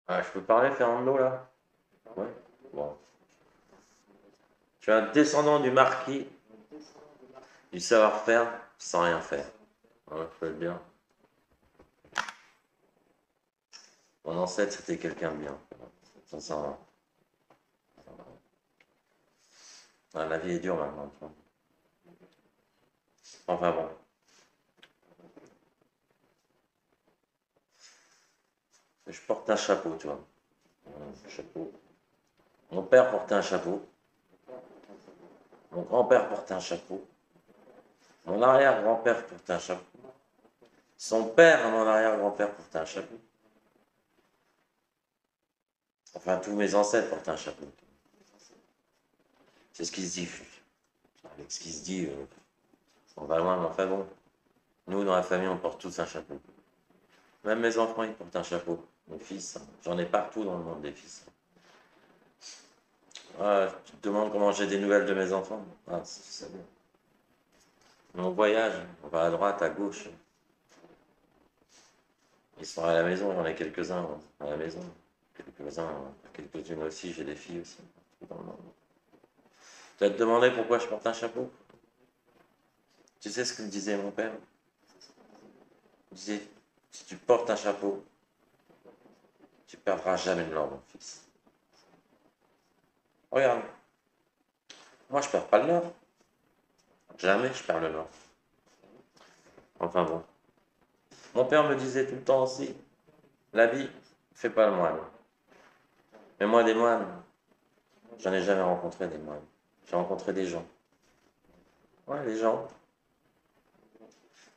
Ah, je peux parler, Fernando, là? Ouais. Bon. Tu es un descendant du marquis du savoir-faire sans rien faire. Ouais, je peux le dire. Mon ancêtre, c'était quelqu'un de bien. Sincèrement. Ah, la vie est dure maintenant, tu vois. Enfin bon. Je porte un chapeau, tu vois. Un chapeau. Mon père portait un chapeau. Mon grand-père portait un chapeau. Mon arrière-grand-père portait un chapeau. Son père, mon arrière-grand-père, portait un chapeau. Enfin, tous mes ancêtres portaient un chapeau. C'est ce qui se dit. Avec ce qui se dit, on va loin, mais enfin bon. Nous, dans la famille, on porte tous un chapeau. Même mes enfants, ils portent un chapeau. Mes fils, j'en ai partout dans le monde des fils. Ah, tu te demandes comment j'ai des nouvelles de mes enfants? Ah, c'est bon. On voyage, on va à droite, à gauche. Ils sont à la maison, il y en a quelques-uns à la maison. Quelques-uns, quelques-unes aussi, j'ai des filles aussi. Dans le monde. Tu vas te demander pourquoi je porte un chapeau? Tu sais ce que me disait mon père? Il disait, si tu portes un chapeau, tu perdras jamais de l'or, mon fils. Regarde, moi je perds pas le nord. Jamais je perds le nord. Enfin bon. Mon père me disait tout le temps aussi, la vie fait pas le moine. Mais moi, des moines, j'en ai jamais rencontré des moines. J'ai rencontré des gens. Ouais, des gens,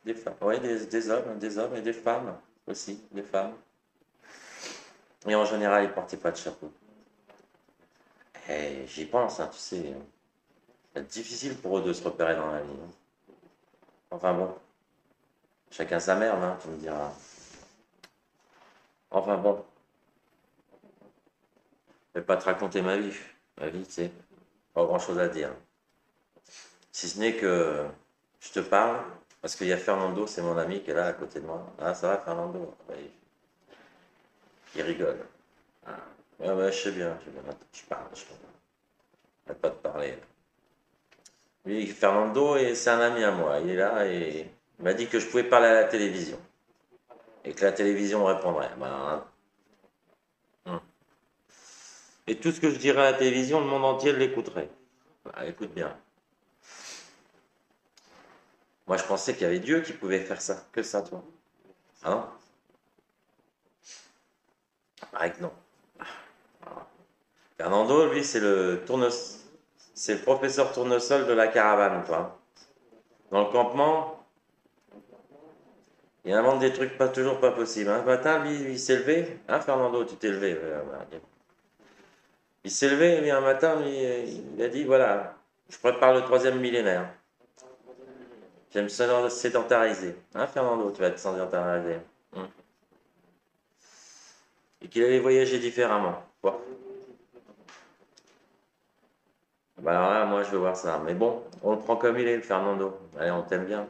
des femmes. Ouais, des hommes et des femmes aussi, des femmes. Et en général, ils portaient pas de chapeau. Et j'y pense, hein, tu sais. C'est difficile pour eux de se repérer dans la vie, hein. Enfin bon, chacun sa merde, hein, tu me diras. Enfin bon, je vais pas te raconter ma vie. Ma vie, tu sais, pas grand chose à dire. Si ce n'est que je te parle, parce qu'il y a Fernando, c'est mon ami qui est là à côté de moi. Ah, ça va, Fernando? Oui, il rigole. Ah, ouais, ouais, je sais bien, je sais bien. Attends, je parle. Arrête pas de parler. Lui, Fernando, et c'est un ami à moi. Il est là et il m'a dit que je pouvais parler à la télévision. Et que la télévision répondrait. Ben, hein. Et tout ce que je dirais à la télévision, le monde entier l'écouterait. Bah, écoute bien. Moi, je pensais qu'il y avait Dieu qui pouvait faire ça. Que ça, toi. Ah non? Pareil que non. Fernando, lui, c'est le professeur tournesol de la caravane, toi. Dans le campement, il invente des trucs pas toujours pas possibles. Un matin, lui, il s'est levé. Hein, Fernando, tu t'es levé. Il s'est levé, lui, un matin, il a dit, voilà, je prépare le troisième millénaire. J'aime me sédentariser. Hein, Fernando, tu vas te sédentariser. Hum. Et qu'il allait voyager différemment. Bon. Bah alors là, moi, je veux voir ça. Mais bon, on le prend comme il est, le Fernando. Allez, on t'aime bien.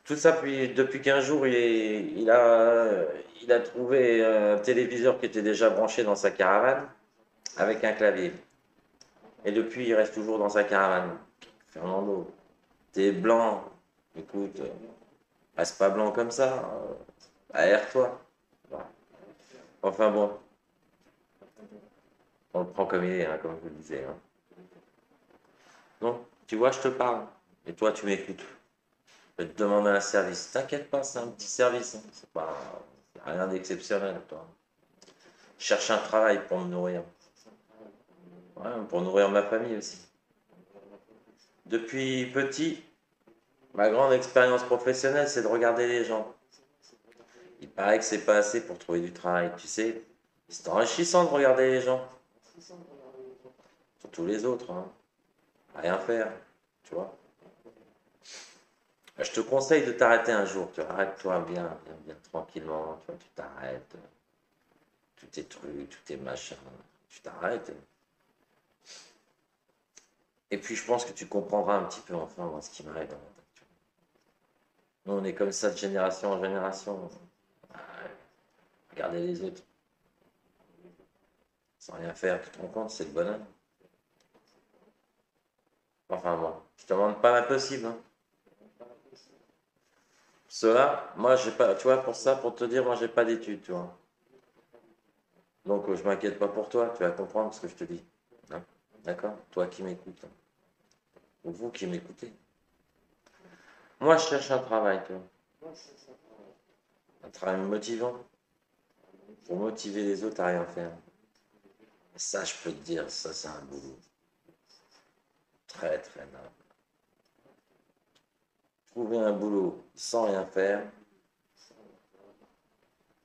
Tout ça, depuis 15 jours, il a trouvé un téléviseur qui était déjà branché dans sa caravane avec un clavier. Et depuis, il reste toujours dans sa caravane. Fernando, t'es blanc. Écoute, reste pas blanc comme ça. Aère-toi. Voilà. Enfin bon, on le prend comme il est, hein, comme je vous le disais, hein. Donc, tu vois, je te parle. Et toi, tu m'écoutes. Je vais te demander un service. T'inquiète pas, c'est un petit service, hein. C'est pas rien d'exceptionnel, toi. Je cherche un travail pour me nourrir. Ouais, pour nourrir ma famille aussi. Depuis petit, ma grande expérience professionnelle, c'est de regarder les gens. Il paraît que c'est pas assez pour trouver du travail, tu sais. C'est enrichissant de regarder les gens, surtout les autres, hein. Rien faire, tu vois. Je te conseille de t'arrêter un jour, tu arrête-toi bien tranquillement, tu vois, tu t'arrêtes, tous tes trucs, tous tes machins, tu t'arrêtes. Et puis je pense que tu comprendras un petit peu enfin moi, ce qui m'arrive dans la Nous, on est comme ça de génération en génération. Regarder les autres. Sans rien faire, tu te rends compte, c'est le bonheur. Enfin bon, je te demande pas l'impossible. Hein. Cela, moi j'ai pas, tu vois, pour ça, pour te dire, moi j'ai pas d'études, tu vois. Donc je m'inquiète pas pour toi, tu vas comprendre ce que je te dis. Hein. D'accord? Toi qui m'écoutes. Hein. Ou vous qui m'écoutez. Moi je cherche un travail, tu vois. Un travail motivant. Pour motiver les autres à rien faire. Et ça, je peux te dire, ça c'est un boulot. Très très noble. Trouver un boulot sans rien faire,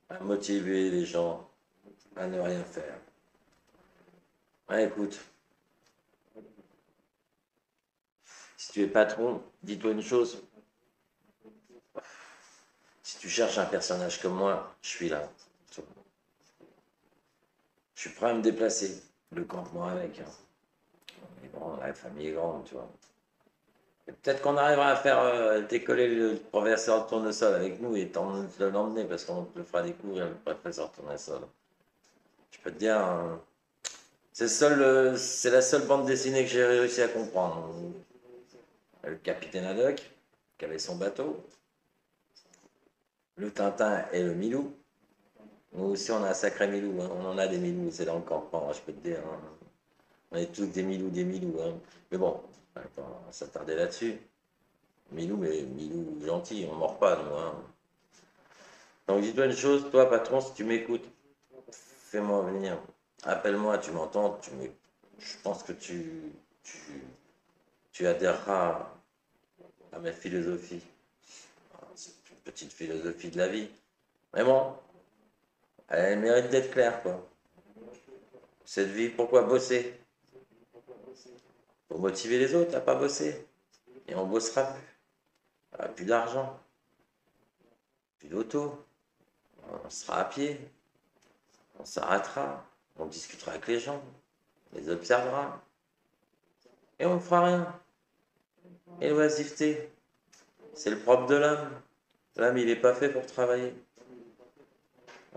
à motiver les gens à ne rien faire. Ouais, écoute, si tu es patron, dis-toi une chose. Si tu cherches un personnage comme moi, je suis là. Je suis prêt à me déplacer. Le campement avec. Hein. Mais bon, la famille est grande, tu vois. Peut-être qu'on arrivera à faire décoller le professeur de tournesol avec nous et l'emmener parce qu'on te fera découvrir le professeur de tournesol. Je peux te dire, c'est la seule bande dessinée que j'ai réussi à comprendre. Le capitaine Haddock, qui avait son bateau, le Tintin et le Milou. Nous aussi, on a un sacré Milou. Hein. On en a des Milous, c'est dans le campement, je peux te dire. Hein. On est tous des Milous. Hein. Mais bon, on va pas s'attarder là-dessus. Milou, mais Milou gentil, on ne mord pas, nous. Hein. Donc dis-toi une chose, toi, patron, si tu m'écoutes, fais-moi venir. Appelle-moi, tu m'entends, je pense que tu, tu adhéreras à ma philosophie. C'est une petite philosophie de la vie. Mais bon, elle mérite d'être claire, quoi. Cette vie, pourquoi bosser? Pour motiver les autres à pas bosser. Et on bossera plus. Plus d'argent, plus d'auto. On sera à pied. On s'arrêtera. On discutera avec les gens. On les observera. Et on ne fera rien. Et l'oisiveté, c'est le propre de l'homme. L'homme, il n'est pas fait pour travailler.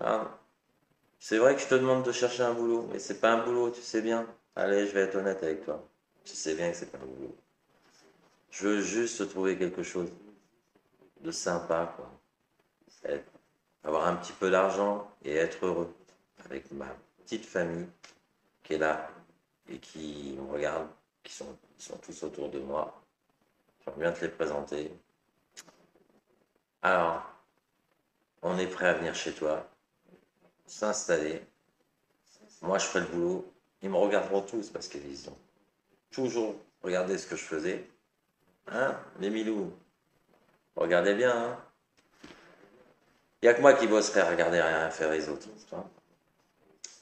Hein. C'est vrai que je te demande de chercher un boulot, mais c'est pas un boulot, tu sais bien. Allez, je vais être honnête avec toi. Tu sais bien que c'est pas un boulot. Je veux juste trouver quelque chose de sympa, quoi. Avoir un petit peu d'argent et être heureux avec ma petite famille qui est là et qui me regarde, qui sont tous autour de moi. J'aimerais bien te les présenter. Alors, on est prêt à venir chez toi, s'installer. Moi, je ferai le boulot. Ils me regarderont tous parce qu'ils ont toujours regardé ce que je faisais. Hein, les Milous, regardez bien. Hein. Il n'y a que moi qui bosserai à regarder rien faire les autres. Tu vois.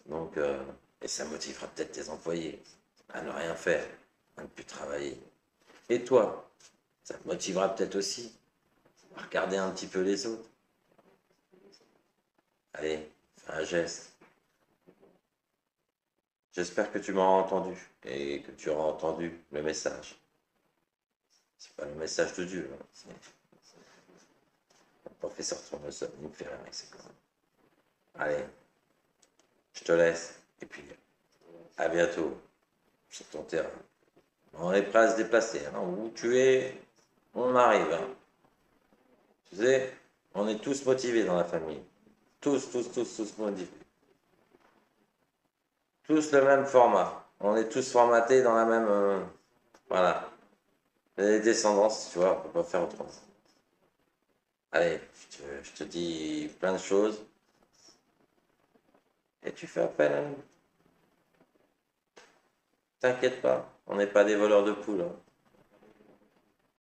Donc, et ça motivera peut-être tes employés à ne rien faire, à ne plus travailler. Et toi, ça te motivera peut-être aussi à regarder un petit peu les autres. Allez, fais un geste. J'espère que tu m'auras entendu et que tu auras entendu le message. C'est pas le message de Dieu. Hein. C'est le professeur Tournesol, il me fait rire avec ses conneries. Allez, je te laisse et puis à bientôt sur ton terrain. On est prêt à se déplacer. Hein. Où tu es, on arrive. Hein. Tu sais, on est tous motivés dans la famille. Tous motivés. Tous le même format. On est tous formatés dans la même... voilà. Les descendances, tu vois, on peut pas faire autrement. Allez, je te dis plein de choses. Et tu fais appel à nous. T'inquiète pas, on n'est pas des voleurs de poules. Hein.